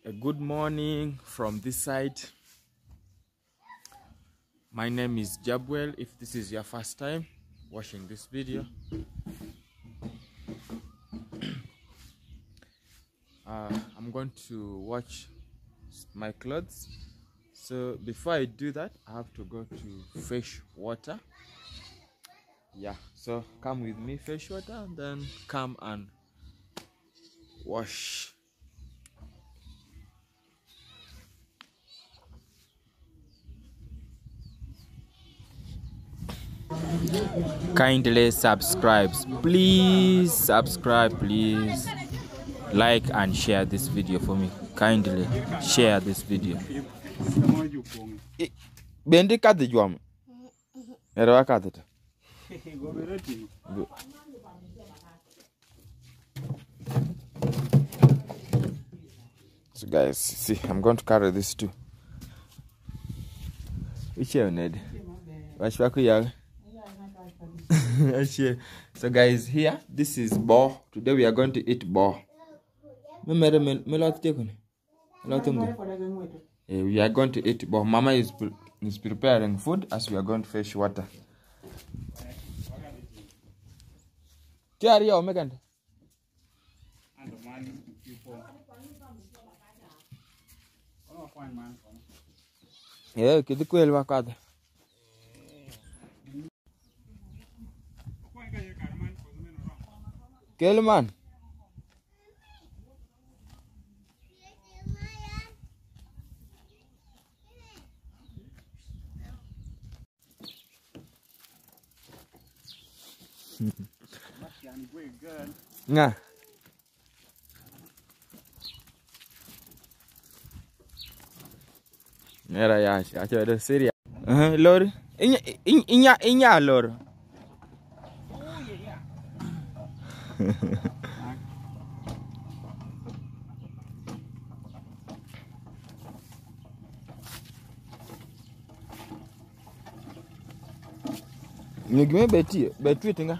A good morning from this side. My name is Jabwell. If this is your first time watching this video, I'm going to wash my clothes. So before I do that, I have to go to fetch water. Yeah, so come with me, fetch water, and then come and wash. Kindly subscribe, please subscribe, please like and share this video for me. Kindly share this video. Bendi kadi juam. Era kadi. So guys, see, I'm going to carry this too. Which you need? So guys, here this is bo. Today we are going to eat bo. We are going to eat bo. Mama is preparing food as we are going to fetch water. Yeah, kidu kwel wakada. Kelman. Nga. Era ya, acho de seria. Lor. Inya lor. Nigme beti tinga.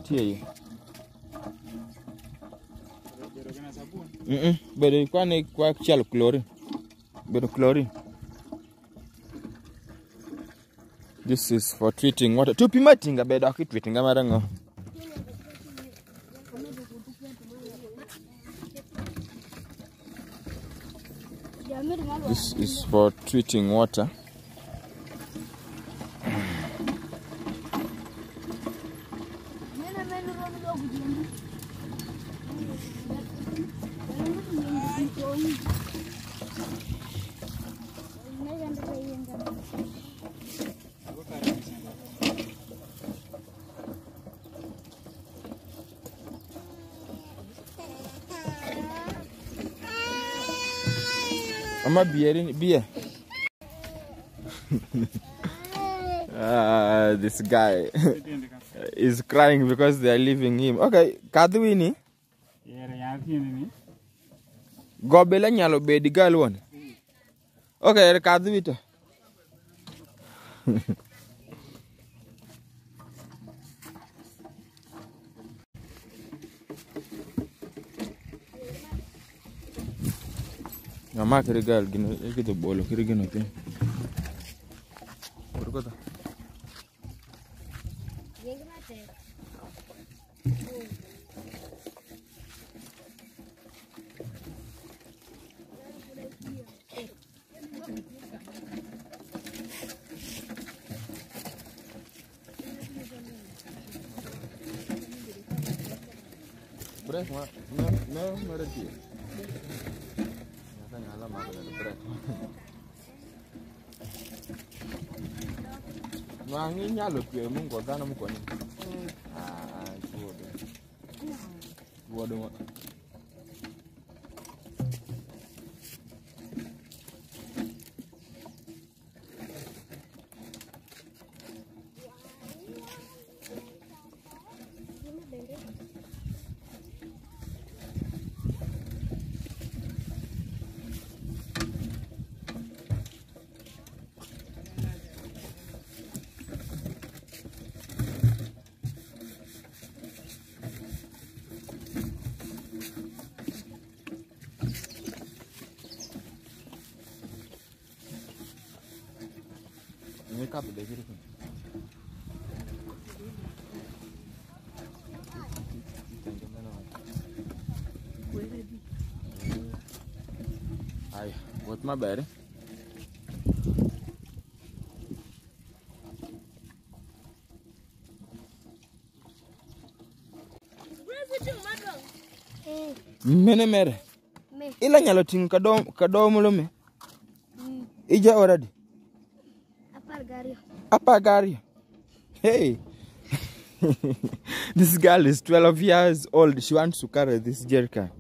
Tie. But kwa chal chlorine. But chlorine. This is for treating water. To pimatinga beda ki treating amarango. This is for treating water. Ama beer. This guy is crying because they are leaving him. Okay, Kadwini. Gobela nyalo bedi galwon. Okay, Kadwita. Mama kirigal gino ekito bolo kirigino te. Porkota. Break no ready. Wangi nyalo pie mungo dana mukoni. Wodo. Ay, what my bad. Mene mere. Ila nyalo ting kadom lome. Ija already. Apagario. Hey. This girl is 12 years old. She wants to carry this jerrycan.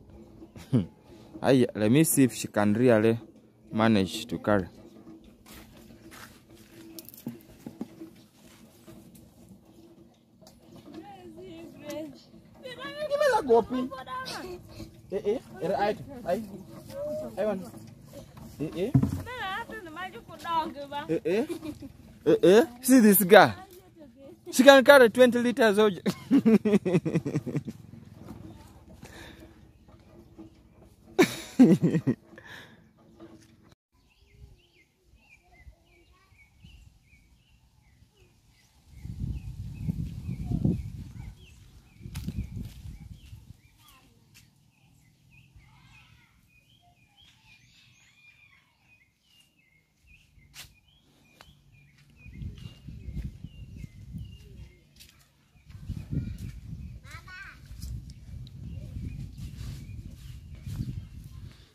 Let me see if she can really manage to carry. See this girl. She can carry 20 liters of.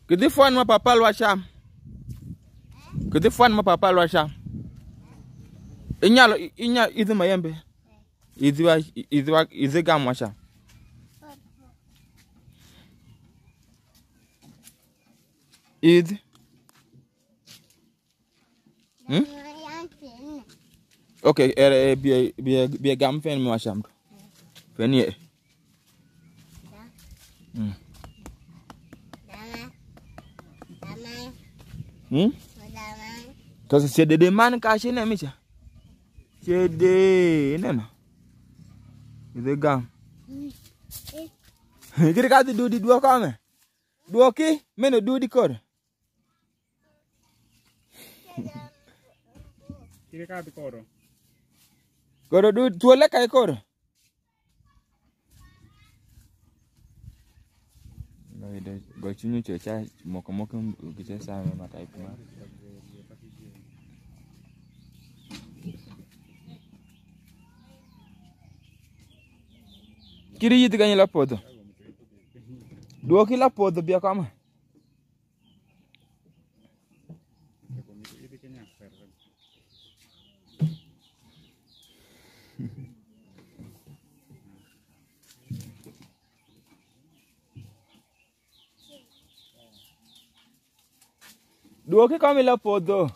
Kedi fwan ma papa lwa sham. Kedi fwan ma papa lwa sham. Inya idhi mayembe. Idhi gamwa sham. Idhi. Okay, be gam fen mi washam. Fen ye. Kasi sedede man ka shine micha. Sede nena. Ide gam. Kiri ka do di dua ka me. Dua ki meno do di kor. Kiri ka di koro. Koro do tuole kai kor. No ide go chunyu checha moko giche sa me matai puma. Kiri yiti ganyi la podo. Duoki la podo bia kama. Duoki kama la podo.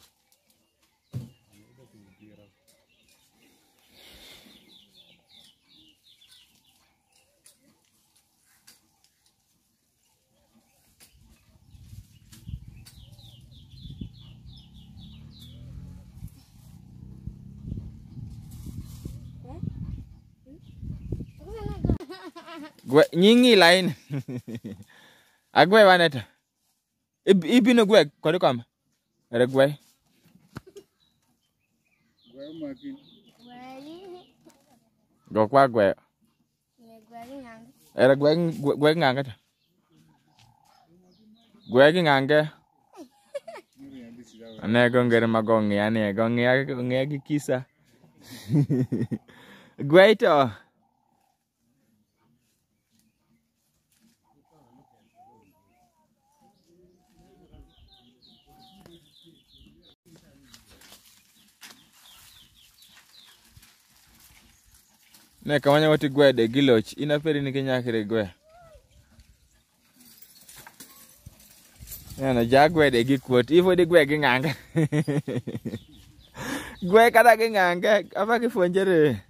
Gwe nyingi line. Agwe waneta. Ibino gwe kodi kama. Ere gwe. Gwe maki. Go kwa gwe. Ere gwe nganga ta. Gwe ngange. Ane gongere magongi ane gongi kisa. Gwe to. Ne kamanya wati gwe de giloch ina peri ni kenyakire gwe. Yana jagwe de gikwot ifo de gwe nganga. Gwe kata nganga apa kifonjere.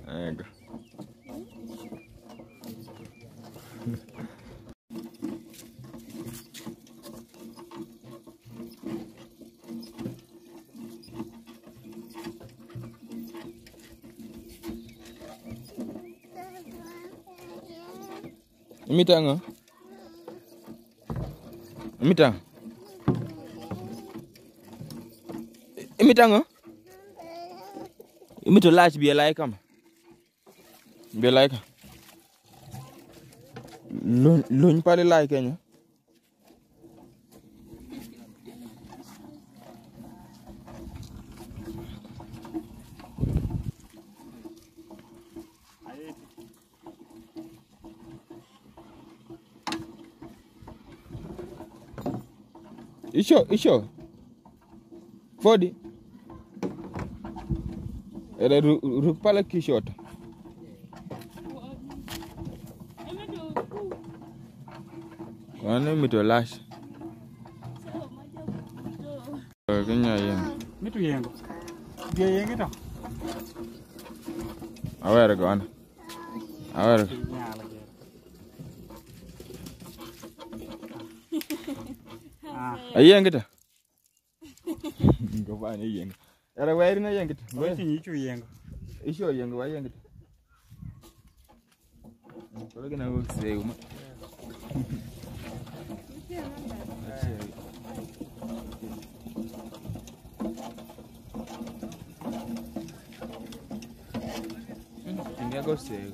Ego. Mitanga. Mitang. Imitango? Imito latch be like am. Be like. Lunch pale like Kenya. Isho. 40. Era ruk pala kishot. Wane mito lash. Kenya yen. Mitu yengo. Dia yengo to. Aware go ana. Aware. Ayen kita. Go ba ni yen. Era where na yen kita. Wai tin ichu yengo. Isho yen go yen kita. Ko gina go sei uma. Tinga go sei.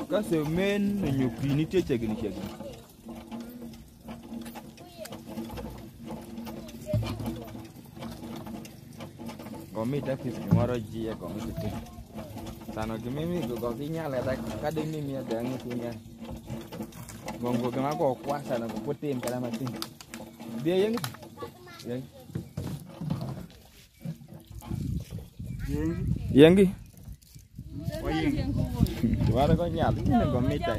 Kasi men nyupi ni teche gini chegi. Komita kisi moro jia komita. Sano gimimi go kinyala ta kademi mi adangi kunya. Gongo kama go kwasa na kupotem kala matin. Dia yang. Yengi. Wai yengo. Wala go nyal ni gomita.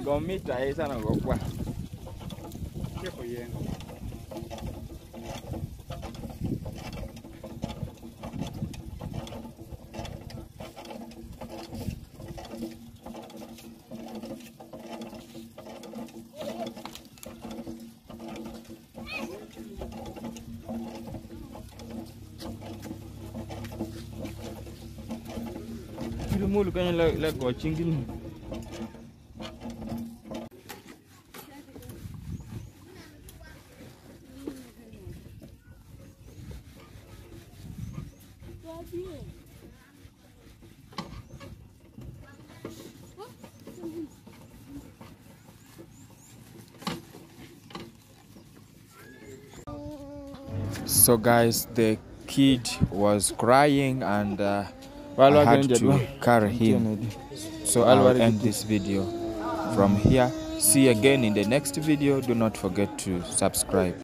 Gomita esa na go kwa. Kiko yengo. Mulu kanya la go chingin. So guys, the kid was crying and I had to carry him. So I'll end this video from here. See you again in the next video. Do not forget to subscribe.